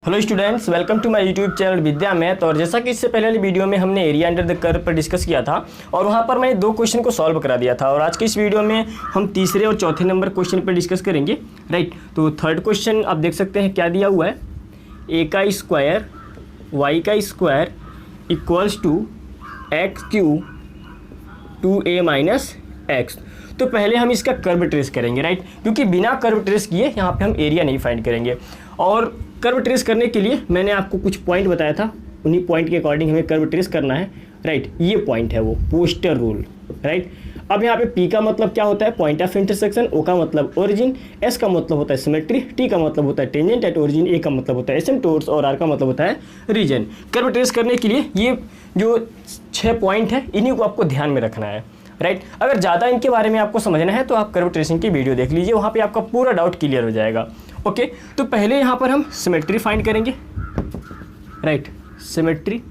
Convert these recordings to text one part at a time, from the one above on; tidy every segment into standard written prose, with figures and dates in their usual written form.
Hello students, welcome to my YouTube channel Vidya math. और जैसा कि इससे पहले वाली वीडियो में हमने एरिया अंडर द कर्व पर डिस्कस किया था और वहाँ पर मैंने 2 क्वेश्चन को सॉल्व करा दिया था। और आज के इस वीडियो में हम तीसरे और चौथे नंबर क्वेश्चन पर डिस्कस करेंगे। राइट, तो थर्ड क्वेश्चन आप देख सकते हैं क्या दिया हुआ है, ए का स्क्वायर वाई का square equals to x cube 2a minus x. तो पहले हम इसका कर्व ट्रेस करेंगे। राइट, क्योंकि बिना कर्व ट्रेस किए यहाँ पे हम एरिया नहीं फाइंड करेंगे। और कर्व ट्रेस करने के लिए मैंने आपको कुछ पॉइंट बताया था, उन्हीं पॉइंट के अकॉर्डिंग हमें कर्व ट्रेस करना है। राइट, ये पॉइंट है वो पोस्टर रूल। राइट, अब यहाँ पे P का मतलब क्या होता है, पॉइंट ऑफ इंटरसेक्शन, O का मतलब ओरिजिन, S का मतलब होता है सिमेट्री, T का मतलब होता है टेंजेंट एट ओरिजिन, A का मतलब होता है एसिम्प्टोट्स और R का मतलब होता है रीजन। कर्व ट्रेस करने के लिए ये जो 6 पॉइंट है इन्हीं को आपको ध्यान में रखना है। राइट, अगर ज़्यादा इनके बारे में आपको समझना है तो आप कर्व ट्रेसिंग की वीडियो देख लीजिए, वहाँ पे आपका पूरा डाउट क्लियर हो जाएगा। ओके, तो पहले यहाँ पर हम सिमेट्री फाइंड करेंगे। Right, symmetry.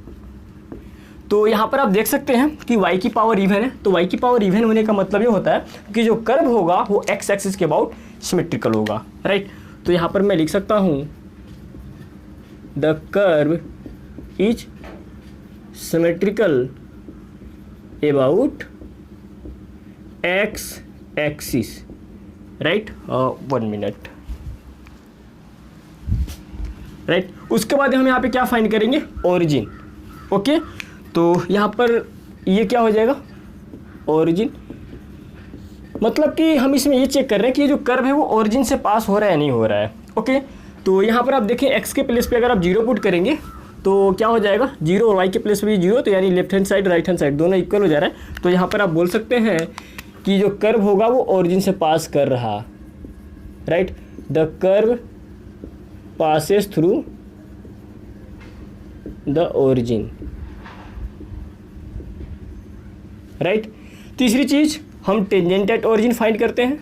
तो यहाँ पर आप देख सकते हैं कि y की पावर इवन है, तो y की पावर इवन होने का मतलब ये होता है कि जो कर्व होगा वो x एक्सिस के अबाउट सिमेट्रिकल होगा। राइट, तो यहाँ पर मैं लिख सकता हूँ the curve is symmetrical about x axis. Right, 1 minute. Right, उसके बाद हम यहाँ पे क्या फाइंड करेंगे, ओरिजिन। ओके, तो यहाँ पर ये क्या हो जाएगा, ओरिजिन। मतलब कि हम इसमें ये चेक कर रहे हैं कि ये जो कर्व है वो ओरिजिन से पास हो रहा है या नहीं हो रहा है। ओके, तो यहाँ पर आप देखें x के प्लेस पे अगर आप 0 पुट करेंगे तो क्या हो जाएगा, 0 और y के प्लेस पे भी 0, तो यानी left hand side right hand side दोनों इक्वल हो जा रहा है। तो यहाँ पर आप बोल सकते हैं कि जो कर्व होगा वो ओरिजिन से पास कर रहा। Right, the curve passes through the origin. Right, तीसरी चीज हम टेंजेंट एट ओरिजिन फाइंड करते हैं।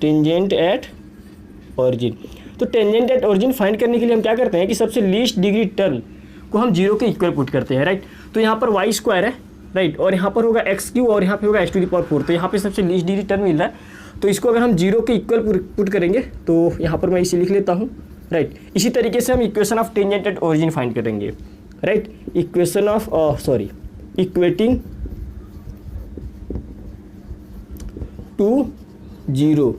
टेंजेंट एट ओरिजिन, तो टेंजेंट एट ओरिजिन फाइंड करने के लिए हम क्या करते हैं कि सबसे लीस्ट डिग्री टर्म को हम 0 के इक्वल पुट करते हैं। राइट, तो यहाँ पर वाई स्क्वायर है। राइट, और यहाँ पर होगा एक्स क्यू और यहाँ पे होगा x⁴। तो यहाँ पे सबसे लीस्ट डिग्री टर्म मिल रहा है, तो इसको अगर हम 0 के इक्वल पुट करेंगे तो यहाँ पर मैं इसे लिख लेता हूँ। राइट, इसी तरीके से हम equation of tangent at origin find करेंगे। Right, equation of equating to 0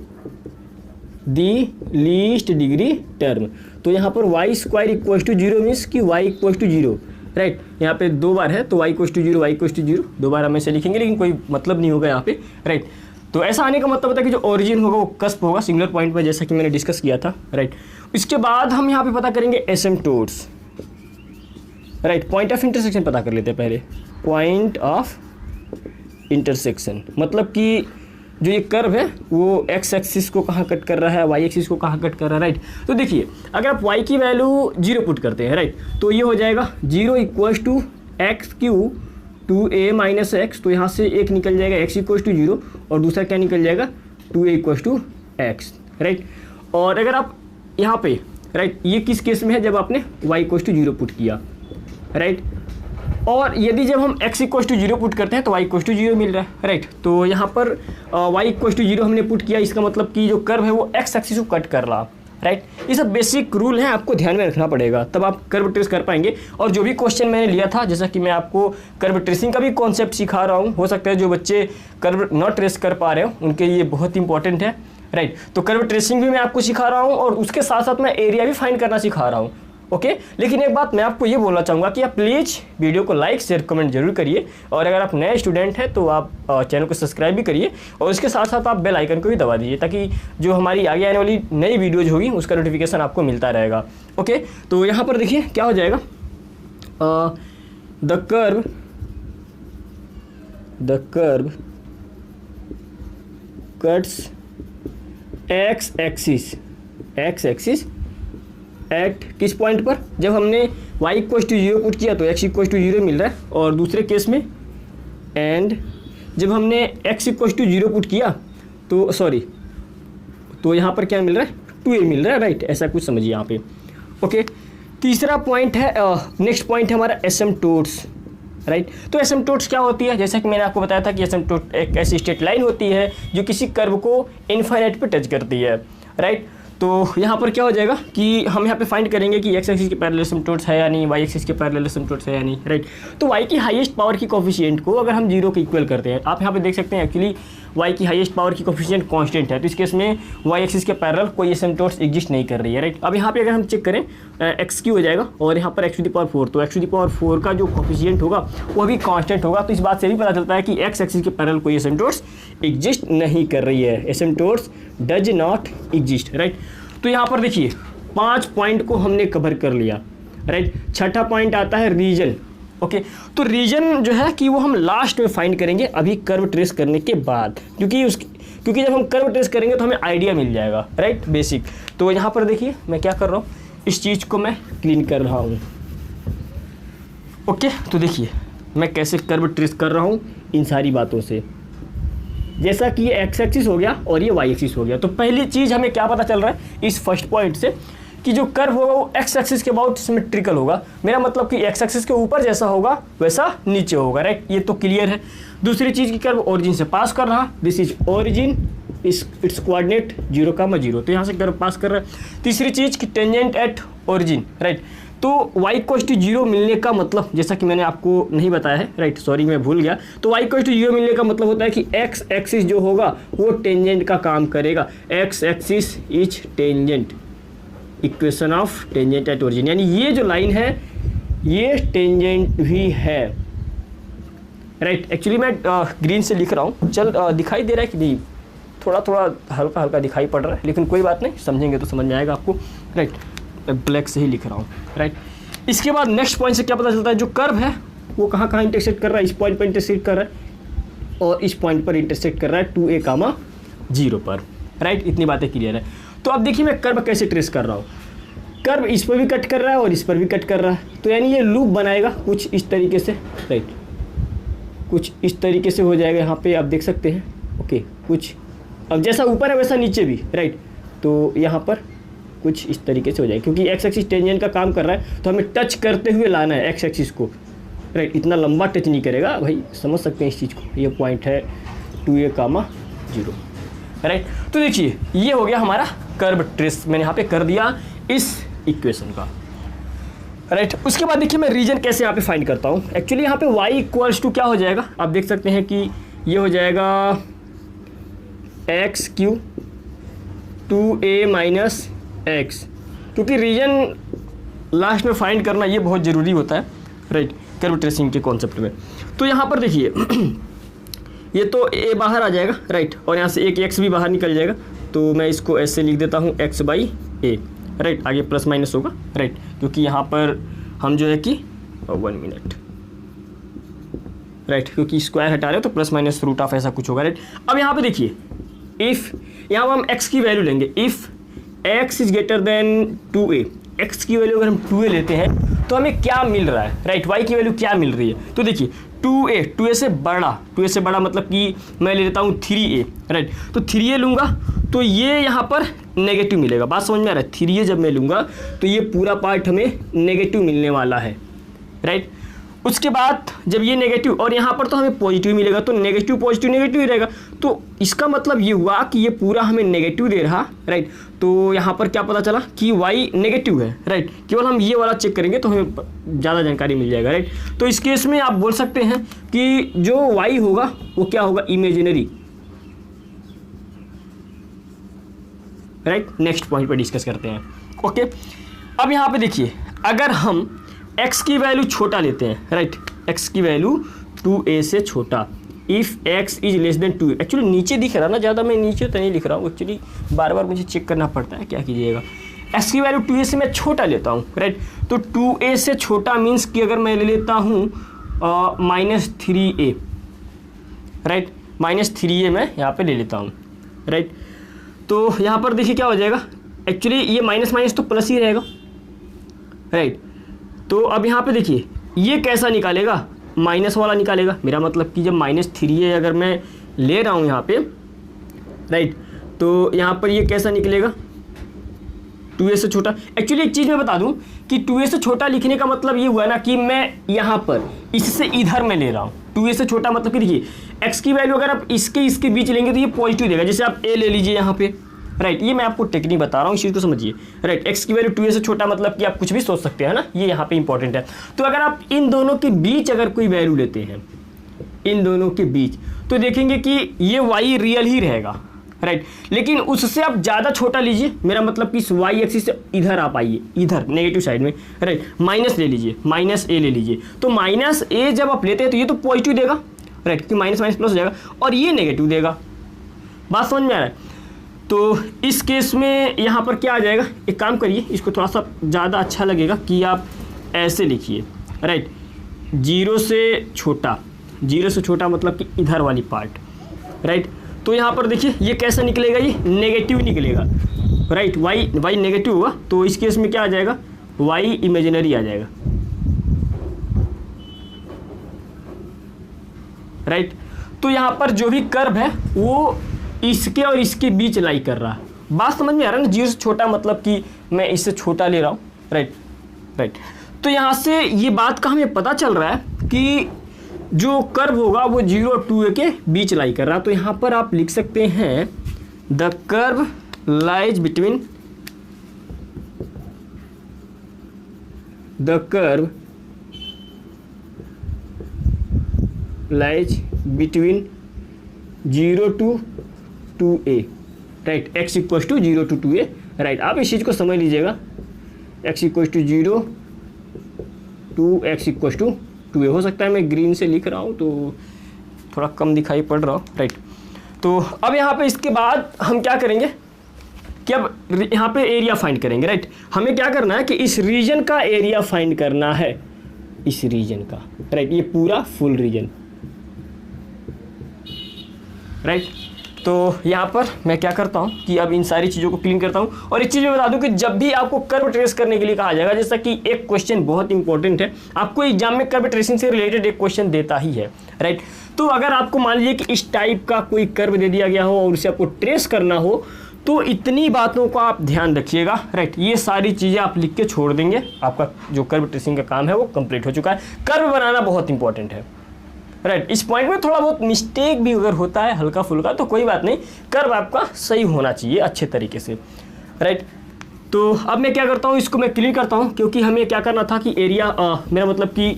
the least degree term. तो यहाँ पर y square equal to 0 means कि y इक्वल टू 0। राइट, यहाँ पे 2 बार है तो y equal to 0 y equal to 0 2 बार हम ऐसे लिखेंगे, लेकिन कोई मतलब नहीं होगा यहाँ पे। राइट, तो ऐसा आने का मतलब होता है कि जो ओरिजिन होगा वो कस्प होगा सिंगुलर पॉइंट पर, जैसा कि मैंने डिस्कस किया था। राइट, इसके बाद हम यहाँ पे पता करेंगे asymptotes. Right, point of intersection पता कर लेते हैं पहले। पॉइंट ऑफ इंटरसेक्शन मतलब कि जो ये कर्व है वो x एक्सिस को कहाँ कट कर रहा है, y एक्सिस को कहाँ कट कर रहा है। राइट, तो देखिए अगर आप y की वैल्यू 0 पुट करते हैं, राइट, तो ये हो जाएगा 0 equals to x cube 2a minus x. तो यहाँ से एक निकल जाएगा x इक्वल्स टू 0 और दूसरा क्या निकल जाएगा 2a equals to x. Right, और अगर आप यहाँ पे राइट, ये किस केस में है, जब आपने y इक्वल्स टू 0 पुट किया। राइट, और यदि जब हम x इक्वल टू 0 पुट करते हैं तो y इक्वल टू 0 मिल रहा है। राइट, तो यहाँ पर y इक्वल टू 0 हमने पुट किया, इसका मतलब कि जो कर्व है वो x एक्सिस को कट कर रहा। राइट, ये सब बेसिक रूल हैं, आपको ध्यान में रखना पड़ेगा, तब आप कर्व ट्रेस कर पाएंगे। और जो भी क्वेश्चन मैंने लिया था, जैसा कि मैं आपको कर्व ट्रेसिंग का भी कॉन्सेप्ट सिखा रहा हूँ, हो सकता है जो बच्चे कर्व नॉट ट्रेस कर पा रहे हो उनके लिए बहुत इंपॉर्टेंट है। राइट, तो कर्व ट्रेसिंग भी मैं आपको सिखा रहा हूँ और उसके साथ साथ मैं एरिया भी फाइंड करना सिखा रहा हूँ। ओके, लेकिन एक बात मैं आपको ये बोलना चाहूँगा कि आप प्लीज़ वीडियो को लाइक शेयर कमेंट जरूर करिए, और अगर आप नए स्टूडेंट हैं तो आप चैनल को सब्सक्राइब भी करिए और उसके साथ साथ आप बेल आइकन को भी दबा दीजिए, ताकि जो हमारी आगे आने वाली नई वीडियोज होगी उसका नोटिफिकेशन आपको मिलता रहेगा। ओके, तो यहाँ पर देखिए क्या हो जाएगा, the curve cuts x axis at किस पॉइंट पर, जब हमने y इक्वल टू 0 पुट किया तो x इक्वल टू 0 मिल रहा है, और दूसरे केस में एंड जब हमने x इक्वल टू 0 पुट किया तो तो यहाँ पर क्या मिल रहा है, 2a मिल रहा है। राइट, ऐसा कुछ समझिए यहाँ पे। ओके, तीसरा पॉइंट है, नेक्स्ट पॉइंट है हमारा एसिम्प्टोट्स। राइट, तो एसिम्प्टोट्स क्या होती है, जैसा कि मैंने आपको बताया था कि एसिम्प्टोट एक ऐसी स्ट्रेट लाइन होती है जो किसी कर्व को इनफाइनाइट पे टच करती है। राइट, तो यहाँ पर क्या हो जाएगा कि हम यहाँ पे फाइंड करेंगे कि एक्स एक्सिस के पैरेलल एसिम्पटोट्स है या नहीं, वाई एक्सिस के पैरेलल एसिम्पटोट्स है या नहीं, राइट। तो वाई की हाईएस्ट पावर की कोफिशिएंट को अगर हम 0 के इक्वल करते हैं, आप यहाँ पे देख सकते हैं एक्चुअली वाई की हाईएस्ट पावर की कोफिशिएंट कांस्टेंट है, तो इस केस में वाई एक्सिस के पैरेलल कोई एसिम्पटोट्स एग्जिस्ट नहीं कर रही है, राइट। अब यहाँ पे अगर हम चेक करें एक्स क्यू हो जाएगा और यहाँ पर एक्स टू द पावर 4, तो एक्स टू द पावर 4 का जो कोफिशिएंट होगा वो भी कांस्टेंट होगा। तो इस बात से भी पता चलता है कि एक्स एक्सिस के पैरेलल कोई एसिम्पटोट्स एग्जिस्ट नहीं कर रही है, एसिम्पटोट्स डज नॉट एग्जिस्ट, राइट। तो यहाँ पर देखिए 5 पॉइंट को हमने कवर कर लिया, राइट। छठा पॉइंट आता है रीजन, ओके। तो रीजन जो है कि वो हम लास्ट में फाइंड करेंगे अभी कर्व ट्रेस करने के बाद, क्योंकि जब हम कर्व ट्रेस करेंगे तो हमें आइडिया मिल जाएगा, राइट, बेसिक। तो यहाँ पर देखिए मैं क्या कर रहा हूँ, इस चीज़ को मैं क्लीन कर रहा हूँ, ओके। तो देखिए मैं कैसे कर्व ट्रेस कर रहा हूँ इन सारी बातों से, जैसा कि ये एक्स एक्सिस हो गया और ये वाई एक्सिस हो गया। तो पहली चीज़ हमें क्या पता चल रहा है इस फर्स्ट पॉइंट से कि जो कर्व होगा वो एक्स एक्सिस के अबाउट सिमेट्रिकल होगा, मेरा मतलब कि एक्स एक्सिस के ऊपर जैसा होगा वैसा नीचे होगा, राइट। ये तो क्लियर है। दूसरी चीज़ की कर्व ओरिजिन से पास कर रहा, this is origin, it's coordinate 0,0, तो यहाँ से कर्व पास कर रहा है। तीसरी चीज़ की टेंजेंट एट ओरिजिन, राइट। तो y = 0 मिलने का मतलब, जैसा कि मैंने आपको नहीं बताया है, राइट, सॉरी मैं भूल गया, तो y = 0 मिलने का मतलब होता है कि x एक्सिस जो होगा वो टेंजेंट का काम करेगा, x axis is tangent, equation of tangent at origin, यानी ये जो लाइन है ये टेंजेंट भी है, राइट। एक्चुअली मैं ग्रीन से लिख रहा हूँ, चल दिखाई दे रहा है कि नहीं, थोड़ा थोड़ा हल्का हल्का दिखाई पड़ रहा है, लेकिन कोई बात नहीं, समझेंगे तो समझ में आएगा आपको, राइट। ब्लैक से ही लिख रहा हूँ, राइट। इसके बाद नेक्स्ट पॉइंट से क्या पता चलता है, जो कर्व है वो कहाँ कहाँ इंटरसेक्ट कर रहा है, इस पॉइंट पर इंटरसेक्ट कर रहा है और इस पॉइंट पर इंटरसेक्ट कर रहा है 2a,0 पर, राइट। इतनी बातें क्लियर है। तो अब देखिए मैं कर्व कैसे ट्रेस कर रहा हूँ, कर्व इस पर भी कट कर रहा है और इस पर भी कट कर रहा है, तो यानी ये लूप बनाएगा कुछ इस तरीके से, राइट, कुछ इस तरीके से हो जाएगा, यहाँ पे आप देख सकते हैं, ओके। कुछ अब जैसा ऊपर है वैसा नीचे भी, राइट। तो यहाँ पर कुछ इस तरीके से हो जाएगा, क्योंकि एक्स एक्सिस टेंजेंट का काम कर रहा है तो हमें टच करते हुए लाना है एक्स एक्सिस को, राइट। इतना लंबा टच नहीं करेगा भाई, समझ सकते हैं इस चीज़ को। ये पॉइंट है 2a,0, राइट। तो देखिए ये हो गया हमारा कर्व ट्रेस, मैंने यहाँ पे कर दिया इस इक्वेशन का, राइट। उसके बाद देखिए मैं रीजन कैसे यहाँ पे फाइंड करता हूँ। एक्चुअली यहाँ पे y = क्या हो जाएगा, आप देख सकते हैं कि ये हो जाएगा x³ 2a - x, क्योंकि रीजन लास्ट में फाइंड करना ये बहुत ज़रूरी होता है, राइट, कर्व ट्रेसिंग के कॉन्सेप्ट में। तो यहाँ पर देखिए ये तो a बाहर आ जाएगा, राइट, और यहाँ से एक x भी बाहर निकल जाएगा, तो मैं इसको ऐसे लिख देता हूँ x/a, राइट। आगे प्लस माइनस होगा, राइट, क्योंकि यहाँ पर हम जो है कि 1 मिनट, राइट, क्योंकि स्क्वायर हटा रहे हो तो प्लस माइनस रूट ऑफ ऐसा कुछ होगा, राइट। अब यहाँ पे देखिए इफ़, यहाँ पर हम x की वैल्यू लेंगे, इफ़ x > 2a, x की वैल्यू अगर हम 2a लेते हैं तो हमें क्या मिल रहा है, राइट, y की वैल्यू क्या मिल रही है। तो देखिए 2a से बड़ा मतलब कि मैं ले लेता हूँ 3a, राइट। तो 3a लूँगा तो ये यहाँ पर नेगेटिव मिलेगा, बात समझ में आ रहा है। 3a जब मैं लूँगा तो ये पूरा पार्ट हमें नेगेटिव मिलने वाला है, राइट। उसके बाद जब ये नेगेटिव और यहाँ पर तो हमें पॉजिटिव मिलेगा, तो नेगेटिव पॉजिटिव नेगेटिव ही रहेगा, तो इसका मतलब ये हुआ कि ये पूरा हमें नेगेटिव दे रहा, राइट। तो यहाँ पर क्या पता चला कि y नेगेटिव है, राइट। केवल हम ये वाला चेक करेंगे तो हमें ज़्यादा जानकारी मिल जाएगा, राइट। तो इस केस में आप बोल सकते हैं कि जो y होगा वो क्या होगा, इमेजिनरी, राइट। नेक्स्ट पॉइंट पर डिस्कस करते हैं, ओके। अब यहाँ पे देखिए अगर हम x की वैल्यू छोटा लेते हैं, राइट, x की वैल्यू 2a से छोटा, इफ़ x > 2, एक्चुअली नीचे दिख रहा ना ज़्यादा, मैं नीचे तो नहीं लिख रहा हूँ, एक्चुअली बार बार मुझे चेक करना पड़ता है, क्या कीजिएगा। x की वैल्यू 2a से मैं छोटा लेता हूँ, राइट। तो 2a से छोटा मीन्स कि अगर मैं ले लेता हूँ -3a, राइट, -3a मैं यहाँ पे ले लेता हूँ, राइट। तो यहाँ पर देखिए क्या हो जाएगा, एक्चुअली ये माइनस माइनस तो प्लस ही रहेगा, राइट। तो अब यहाँ पे देखिए ये कैसा निकालेगा, माइनस वाला निकालेगा, मेरा मतलब कि जब -3a अगर मैं ले रहा हूँ यहाँ पे, राइट, तो यहाँ पर ये कैसा निकलेगा, 2a से छोटा। एक्चुअली एक चीज़ मैं बता दूँ कि 2a से छोटा लिखने का मतलब ये हुआ ना कि मैं यहाँ पर इससे इधर में ले रहा हूँ, 2a से छोटा मतलब कि देखिए x की वैल्यू अगर आप इसके बीच लेंगे तो ये पॉजिटिव देगा, जैसे आप a ले लीजिए यहाँ पे, राइट। ये मैं आपको टेक्निक बता रहा हूँ, इस चीज़ को समझिए। राइट, एक्स की वैल्यू 2a से छोटा मतलब कि आप कुछ भी सोच सकते हैं ना, ये यहाँ पे इंपॉर्टेंट है। तो अगर आप इन दोनों के बीच अगर कोई वैल्यू लेते हैं, इन दोनों के बीच, तो देखेंगे कि ये y रियल ही रहेगा। राइट, लेकिन उससे आप ज़्यादा छोटा लीजिए, मेरा मतलब कि इस y एक्सिस से इधर आप आइए, इधर नेगेटिव साइड में। राइट, माइनस ले लीजिए, माइनस a ले लीजिए। तो माइनस a जब आप लेते हैं तो ये तो पॉजिटिव देगा। राइट, क्योंकि माइनस माइनस प्लस हो जाएगा, और ये नेगेटिव देगा। बात समझ में आ रहा है? तो इस केस में यहाँ पर क्या आ जाएगा, एक काम करिए, इसको थोड़ा सा ज़्यादा अच्छा लगेगा कि आप ऐसे लिखिए। राइट, 0 से छोटा, 0 से छोटा मतलब कि इधर वाली पार्ट। राइट, तो यहाँ पर देखिए ये कैसा निकलेगा, ये नेगेटिव निकलेगा। राइट, y नेगेटिव हुआ, तो इस केस में क्या आ जाएगा, y इमेजिनरी आ जाएगा। राइट, तो यहाँ पर जो भी कर्व है वो इसके और इसके बीच लाई कर रहा है। बात समझ में आ रहा है ना, 0 से छोटा मतलब कि मैं इससे छोटा ले रहा हूँ। राइट, तो यहाँ से ये बात का हमें पता चल रहा है कि जो कर्व होगा वो 0 और 2a के बीच लाई कर रहा है। तो यहाँ पर आप लिख सकते हैं the curve lies between, the curve lies between 0 to 2a। Right, x equals to 0 to 2a। Right, आप इस चीज़ को समझ लीजिएगा, x equals to 0 to x equals to 2a। हो सकता है मैं ग्रीन से लिख रहा हूँ तो थोड़ा कम दिखाई पड़ रहा हो। राइट, तो अब यहाँ पे इसके बाद हम क्या करेंगे कि अब यहाँ पे एरिया फाइंड करेंगे। राइट, हमें क्या करना है कि इस रीजन का एरिया फाइंड करना है, इस रीजन का। राइट, ये पूरा फुल रीजन। राइट, तो यहाँ पर मैं क्या करता हूँ कि अब इन सारी चीज़ों को क्लीन करता हूँ। और एक चीज़ मैं बता दूँ कि जब भी आपको कर्व ट्रेस करने के लिए कहा जाएगा, जैसा कि एक क्वेश्चन बहुत इंपॉर्टेंट है, आपको एग्जाम में कर्व ट्रेसिंग से रिलेटेड एक क्वेश्चन देता ही है। राइट, तो अगर आपको मान लीजिए कि इस टाइप का कोई कर्व दे दिया गया हो और उसे आपको ट्रेस करना हो, तो इतनी बातों का आप ध्यान रखिएगा। राइट, ये सारी चीज़ें आप लिख के छोड़ देंगे, आपका जो कर्व ट्रेसिंग का काम है वो कंप्लीट हो चुका है। कर्व बनाना बहुत इंपॉर्टेंट है। राइट, इस पॉइंट में थोड़ा बहुत मिस्टेक भी अगर होता है हल्का फुल्का तो कोई बात नहीं, कर्व आपका सही होना चाहिए अच्छे तरीके से। राइट, तो अब मैं क्या करता हूँ, इसको मैं क्लियर करता हूँ, क्योंकि हमें क्या करना था कि एरिया, मेरा मतलब कि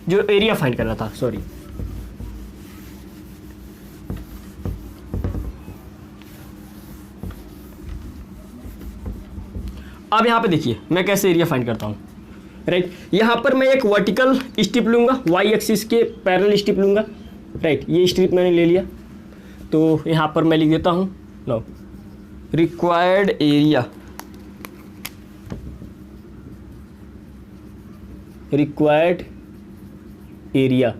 जो एरिया फाइंड करना था, सॉरी। अब यहाँ पे देखिए मैं कैसे एरिया फाइंड करता हूँ। राइट, यहाँ पर मैं एक वर्टिकल स्ट्रिप लूँगा, y एक्सिस के पैरेलल स्ट्रिप लूँगा। राइट, ये स्ट्रिप मैंने ले लिया, तो यहाँ पर मैं लिख देता हूँ no required area, required area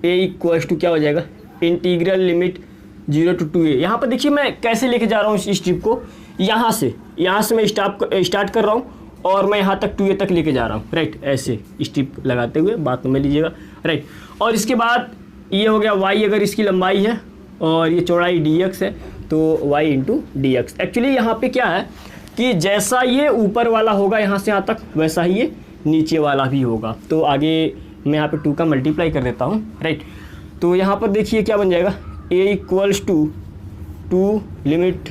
a equals to क्या हो जाएगा, इंटीग्रल लिमिट 0 to 2a। यहाँ पर देखिए मैं कैसे लेके जा रहा हूँ इस स्ट्रिप को, यहाँ से मैं स्टार्ट कर रहा हूँ और मैं यहाँ तक 2a तक लेके जा रहा हूँ। राइट, ऐसे स्ट्रिप लगाते हुए, बात में लीजिएगा। राइट, और इसके बाद ये हो गया y, अगर इसकी लंबाई है और ये चौड़ाई dx है तो y into D x. Actually यहाँ पे क्या है कि जैसा ये ऊपर वाला होगा यहाँ से यहाँ तक, वैसा ही ये नीचे वाला भी होगा। तो आगे मैं यहाँ पे 2 का मल्टीप्लाई कर देता हूँ। राइट, तो यहाँ पर देखिए क्या बन जाएगा, a equals to 2 limit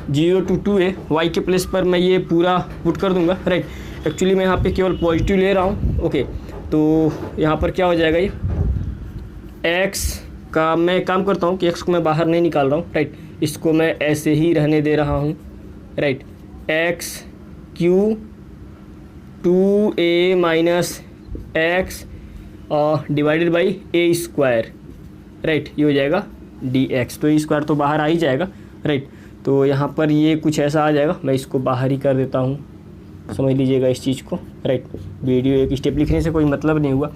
0 to 2a, y के प्लेस पर मैं ये पूरा पुट कर दूंगा। राइट, एक्चुअली मैं यहाँ पे केवल पॉजिटिव ले रहा हूँ। ओके, तो यहाँ पर क्या हो जाएगा, ये x का मैं काम करता हूँ कि x को मैं बाहर नहीं निकाल रहा हूँ। राइट, इसको मैं ऐसे ही रहने दे रहा हूँ। Right, x Q 2a minus x divided by a square. Right, ये हो जाएगा dx, तो स्क्वायर तो बाहर आ ही जाएगा। राइट, तो यहाँ पर ये कुछ ऐसा आ जाएगा, मैं इसको बाहर ही कर देता हूँ, समझ लीजिएगा इस चीज़ को। राइट, वीडियो एक स्टेप लिखने से कोई मतलब नहीं हुआ।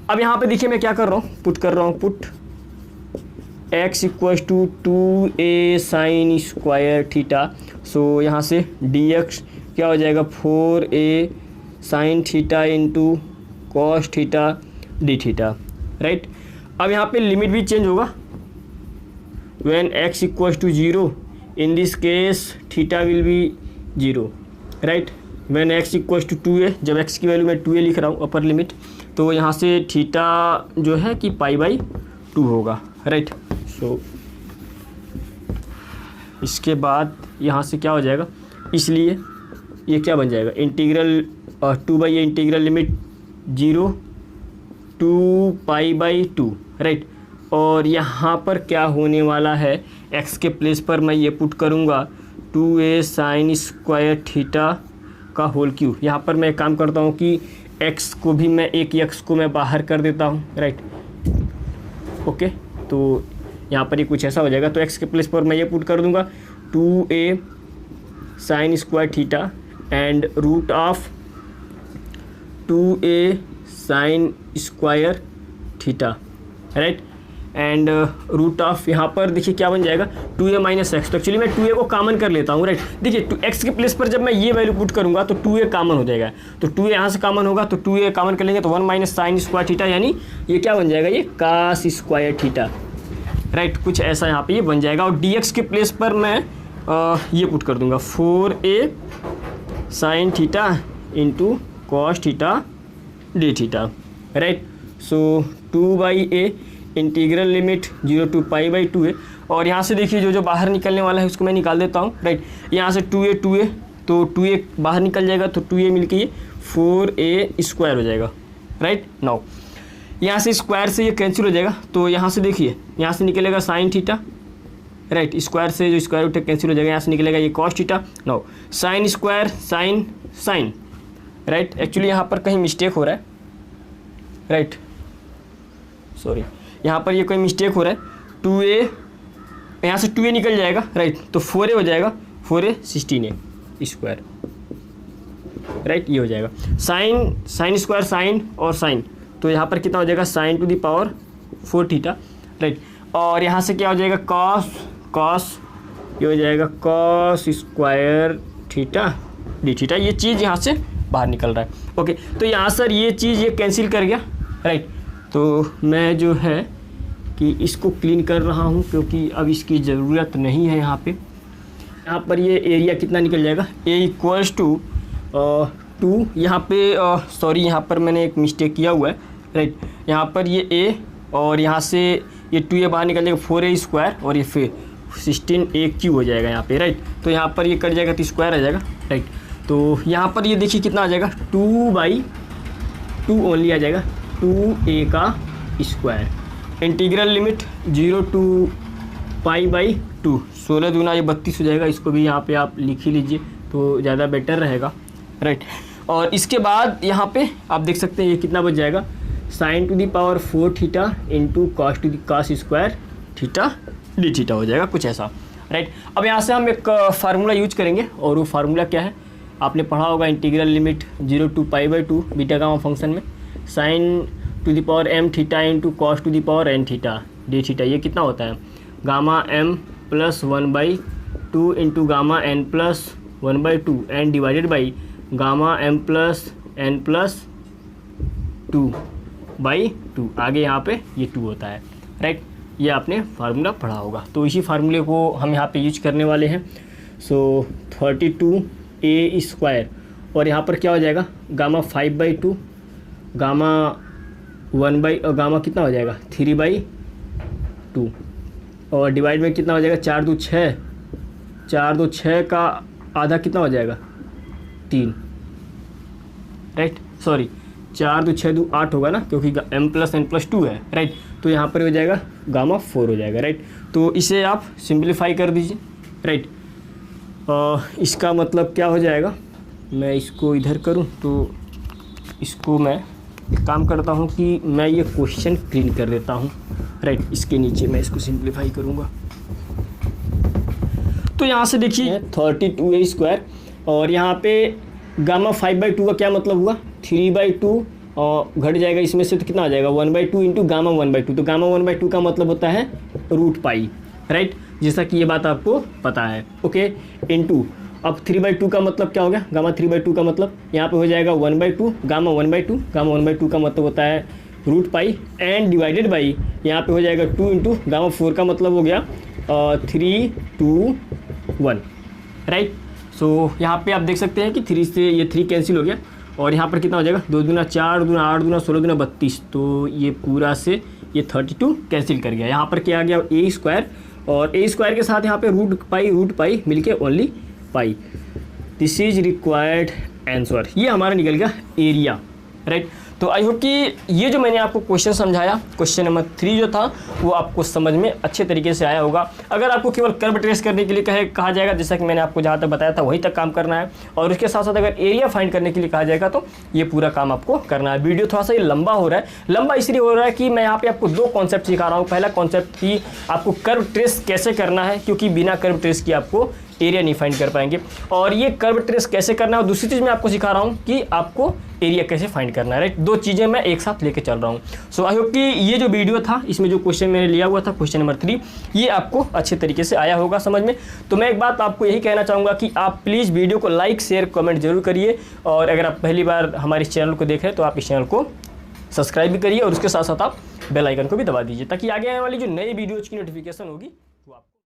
अब यहाँ पे देखिए मैं क्या कर रहा हूँ, पुट कर रहा हूँ, put x equals to 2a sine square theta. So यहाँ से dx क्या हो जाएगा, 4a sine theta into cos theta d theta. Right, अब यहाँ पे लिमिट भी चेंज होगा, when x equals to 0, in this case theta will be 0। Right, when x equals to 2a, जब x की वैल्यू मैं 2a लिख रहा हूँ अपर लिमिट, तो यहाँ से थीटा जो है कि पाई बाई 2 होगा। राइट, सो इसके बाद यहाँ से क्या हो जाएगा, इसलिए ये क्या बन जाएगा, integral 2/a integral limit 0 to π/2, right. और यहाँ पर क्या होने वाला है, x के प्लेस पर मैं ये पुट करूँगा 2a sin स्क्वायर थीटा का होल क्यूब। यहाँ पर मैं एक काम करता हूँ कि x को भी मैं एक x को मैं बाहर कर देता हूँ, राइट। ओके, तो यहाँ पर ये कुछ ऐसा हो जाएगा। तो x के प्लेस पर मैं ये पुट कर दूँगा 2a sin square theta and root of 2a sin square theta, right. And root of यहाँ पर देखिए क्या बन जाएगा 2a माइनस एक्स। तो एक्चुअली मैं 2a को कॉमन कर लेता हूँ, राइट। देखिए x के प्लेस पर जब मैं ये वैल्यू पुट करूँगा तो 2a कॉमन हो जाएगा, तो 2a यहाँ से कॉमन होगा, तो 2a कॉमन कर लेंगे तो 1 माइनस साइन स्क्वायर थीटा, यानी ये क्या बन जाएगा, ये कास स्क्वायर थीटा, राइट। कुछ ऐसा यहाँ पे ये बन जाएगा। और dx के प्लेस पर मैं ये पुट कर दूँगा 4a sine theta into cos theta d theta, right. So 2/a integral limit 0 to π/2 है। और यहाँ से देखिए जो बाहर निकलने वाला है उसको मैं निकाल देता हूँ, राइट। यहाँ से 2a तो 2a बाहर निकल जाएगा, तो 2a मिलके ये 4a स्क्वायर हो जाएगा, राइट। नाउ यहाँ से स्क्वायर से ये कैंसिल हो जाएगा, तो यहाँ से देखिए यहाँ से निकलेगा साइन थीटा, राइट। स्क्वायर से जो स्क्वायर रूट कैंसिल हो जाएगा, यहाँ से निकलेगा ये cos theta. Now sine square sine, right. Actually यहाँ पर कहीं मिस्टेक हो रहा है, राइट, सॉरी, यहाँ पर ये कोई मिस्टेक हो रहा है। 2a यहाँ से 2a निकल जाएगा, राइट, तो 4a हो जाएगा, 4a 16a स्क्वायर, राइट, ये हो जाएगा। साइन स्क्वायर साइन और साइन, तो यहाँ पर कितना हो जाएगा sine to the power 4 theta, right. और यहाँ से क्या हो जाएगा कॉस ये हो जाएगा cos square theta d theta. ये चीज़ यहाँ से बाहर निकल रहा है, ओके। तो यहाँ सर ये चीज़ ये कैंसिल कर गया, राइट। तो मैं जो है कि इसको क्लीन कर रहा हूँ क्योंकि अब इसकी ज़रूरत नहीं है। यहाँ पर ये एरिया कितना निकल जाएगा, a इक्वल्स टू 2, यहाँ पे सॉरी यहाँ पर मैंने एक मिस्टेक किया हुआ है, राइट। यहाँ पर ये a और यहाँ से ये 2a बाहर निकल जाएगा 4a स्क्वायर और ये फिर 16a क्यूब हो जाएगा यहाँ पे, राइट। तो यहाँ पर ये कट जाएगा तो स्क्वायर आ जाएगा, राइट। तो यहाँ पर ये देखिए कितना आ जाएगा 2/2 ओनली आ जाएगा, 2a का स्क्वायर। इंटीग्रल लिमिट 0 to π/2, 16 दूना ये 32 हो जाएगा। इसको भी यहाँ पे आप लिख ही लीजिए तो ज़्यादा बेटर रहेगा, राइट। और इसके बाद यहाँ पे आप देख सकते हैं ये कितना बच जाएगा, sine to the power 4 theta into cos square theta d theta हो जाएगा, कुछ ऐसा, राइट। अब यहाँ से हम एक फार्मूला यूज करेंगे, और वो फार्मूला क्या है आपने पढ़ा होगा, integral limit 0 to π/2 beta gamma function में sine to the power m theta into cos to the power n theta d theta. ये कितना होता है gamma m plus 1/2 into gamma n plus 1/2 and divided by gamma m plus n plus 2/2। आगे यहाँ पे ये 2 होता है, राइट। ये आपने फार्मूला पढ़ा होगा, तो इसी फार्मूले को हम यहाँ पे यूज करने वाले हैं। सो 32a स्क्वायर, और यहाँ पर क्या हो जाएगा गामा 5/2 गामा गामा कितना हो जाएगा 3/2 और डिवाइड में कितना हो जाएगा 4 2 6, 4 2 6 का आधा कितना हो जाएगा 3, राइट। सॉरी 4 2 6 2 8 होगा ना, क्योंकि m प्लस n प्लस 2 है, राइट। तो यहाँ पर हो जाएगा गामा 4 हो जाएगा, राइट। तो इसे आप सिंप्लीफाई कर दीजिए, राइट। इसका मतलब क्या हो जाएगा, मैं इसको इधर करूँ तो इसको मैं काम करता हूँ कि मैं ये क्वेश्चन क्लीन कर देता हूँ, राइट। इसके नीचे मैं इसको सिंप्लीफाई करूँगा। तो यहाँ से देखिए 32a स्क्वायर, और यहाँ पे गामा 5/2 का क्या मतलब हुआ 3/2 और घट जाएगा इसमें से, तो कितना आ जाएगा 1/2 इंटू गामा 1/2। तो गामा 1/2 का मतलब होता है रूट पाई, राइट, जैसा कि ये बात आपको पता है, ओके। इंटू अब 3/2 का मतलब क्या हो गया, गामा 3/2 का मतलब यहाँ पे हो जाएगा 1/2 गामा 1/2, गामा 1/2 का मतलब होता है root pi and divided by यहाँ पे हो जाएगा 2 इंटू गामा 4 का मतलब हो गया 3 2 1, राइट। सो यहाँ पे आप देख सकते हैं कि 3 से ये 3 कैंसिल हो गया, और यहाँ पर कितना हो जाएगा 2 दूना 4 दूना 8 दूना 16 दूना 32, तो ये पूरा से ये 32 कैंसिल कर गया। यहाँ पर क्या आ गया a स्क्वायर और ए स्क्वायर के साथ यहाँ पे रूट पाई मिलके only pi. This is required answer, ये हमारा निकल गया एरिया, राइट। तो आई होप कि ये जो मैंने आपको क्वेश्चन समझाया, क्वेश्चन नंबर 3 जो था वो आपको समझ में अच्छे तरीके से आया होगा। अगर आपको केवल कर्व ट्रेस करने के लिए कहा जाएगा, जैसा कि मैंने आपको जहाँ तक बताया था वहीं तक काम करना है, और उसके साथ साथ अगर एरिया फाइंड करने के लिए कहा जाएगा तो ये पूरा काम आपको करना है। वीडियो थोड़ा सा ये लंबा हो रहा है, लंबा इसलिए हो रहा है कि मैं यहाँ पे आपको 2 कॉन्सेप्ट सिखा रहा हूँ। पहला कॉन्सेप्ट कि आपको कर्व ट्रेस कैसे करना है, क्योंकि बिना कर्व ट्रेस की आपको एरिया नहीं फाइंड कर पाएंगे, और ये कर्व ट्रेस कैसे करना है, और दूसरी चीज़ मैं आपको सिखा रहा हूँ कि आपको एरिया कैसे फाइंड करना है, राइट। 2 चीज़ें मैं एक साथ लेके चल रहा हूँ। सो आई होप कि ये जो वीडियो था इसमें जो क्वेश्चन मैंने लिया हुआ था क्वेश्चन नंबर 3, ये आपको अच्छे तरीके से आया होगा समझ में। तो मैं एक बात आपको यही कहना चाहूँगा कि आप प्लीज़ वीडियो को लाइक शेयर कमेंट जरूर करिए, और अगर आप पहली बार हमारे इस चैनल को देख रहे हैं तो आप इस चैनल को सब्सक्राइब भी करिए, और उसके साथ साथ आप बेल आइकन को भी दबा दीजिए, ताकि आगे आने वाली जो नई वीडियोज़ की नोटिफिकेशन होगी वो आप